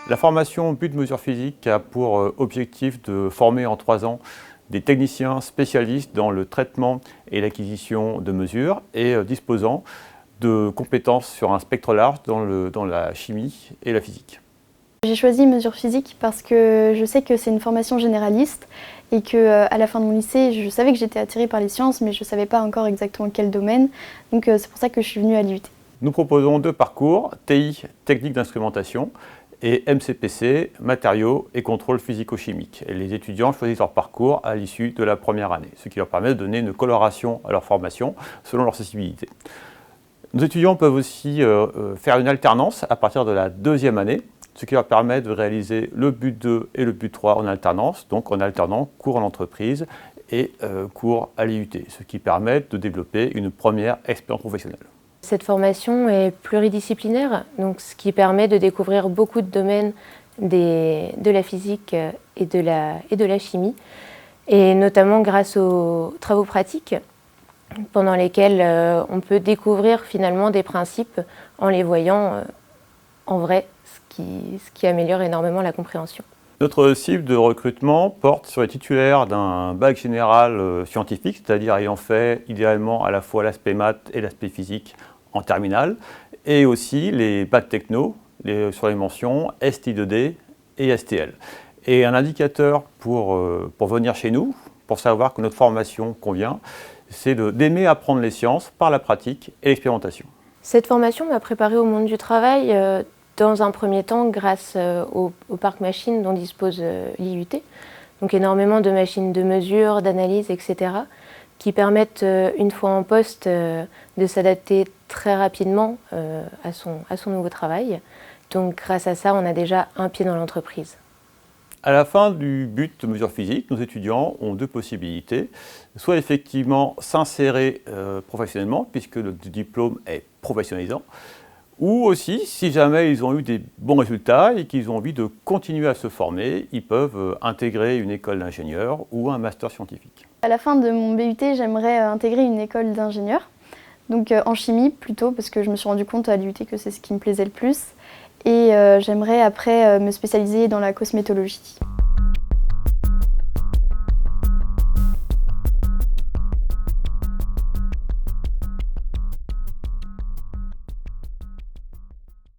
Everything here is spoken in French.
La formation But Mesure Physique a pour objectif de former en 3 ans des techniciens spécialistes dans le traitement et l'acquisition de mesures et disposant de compétences sur un spectre large dans la chimie et la physique. J'ai choisi Mesure Physique parce que je sais que c'est une formation généraliste et qu'à la fin de mon lycée, je savais que j'étais attirée par les sciences, mais je ne savais pas encore exactement quel domaine. Donc c'est pour ça que je suis venue à l'IUT. Nous proposons 2 parcours, TI, technique d'instrumentation, et MCPC, matériaux et contrôle physico-chimique. Et les étudiants choisissent leur parcours à l'issue de la première année, ce qui leur permet de donner une coloration à leur formation selon leur sensibilité. Nos étudiants peuvent aussi faire une alternance à partir de la 2e année, ce qui leur permet de réaliser le but 2 et le but 3 en alternance, donc en alternant cours en entreprise et cours à l'IUT, ce qui permet de développer une première expérience professionnelle. Cette formation est pluridisciplinaire, donc ce qui permet de découvrir beaucoup de domaines de la physique et de la chimie, et notamment grâce aux travaux pratiques pendant lesquels on peut découvrir finalement des principes en les voyant en vrai, ce qui améliore énormément la compréhension. Notre cible de recrutement porte sur les titulaires d'un bac général scientifique, c'est-à-dire ayant fait idéalement à la fois l'aspect maths et l'aspect physique en terminale, et aussi les bacs techno sur les mentions STI2D et STL. Et un indicateur pour venir chez nous, pour savoir que notre formation convient, c'est d'aimer apprendre les sciences par la pratique et l'expérimentation. Cette formation m'a préparée au monde du travail dans un premier temps grâce au parc machine dont dispose l'IUT, donc énormément de machines de mesure, d'analyse, etc., qui permettent, une fois en poste, de s'adapter très rapidement à son nouveau travail. Donc grâce à ça, on a déjà un pied dans l'entreprise. À la fin du but de mesure physique, nos étudiants ont 2 possibilités. Soit effectivement s'insérer professionnellement, puisque le diplôme est professionnalisant, ou aussi, si jamais ils ont eu des bons résultats et qu'ils ont envie de continuer à se former, ils peuvent intégrer une école d'ingénieur ou un master scientifique. À la fin de mon BUT, j'aimerais intégrer une école d'ingénieur, donc en chimie plutôt, parce que je me suis rendu compte à l'IUT que c'est ce qui me plaisait le plus. Et j'aimerais après me spécialiser dans la cosmétologie.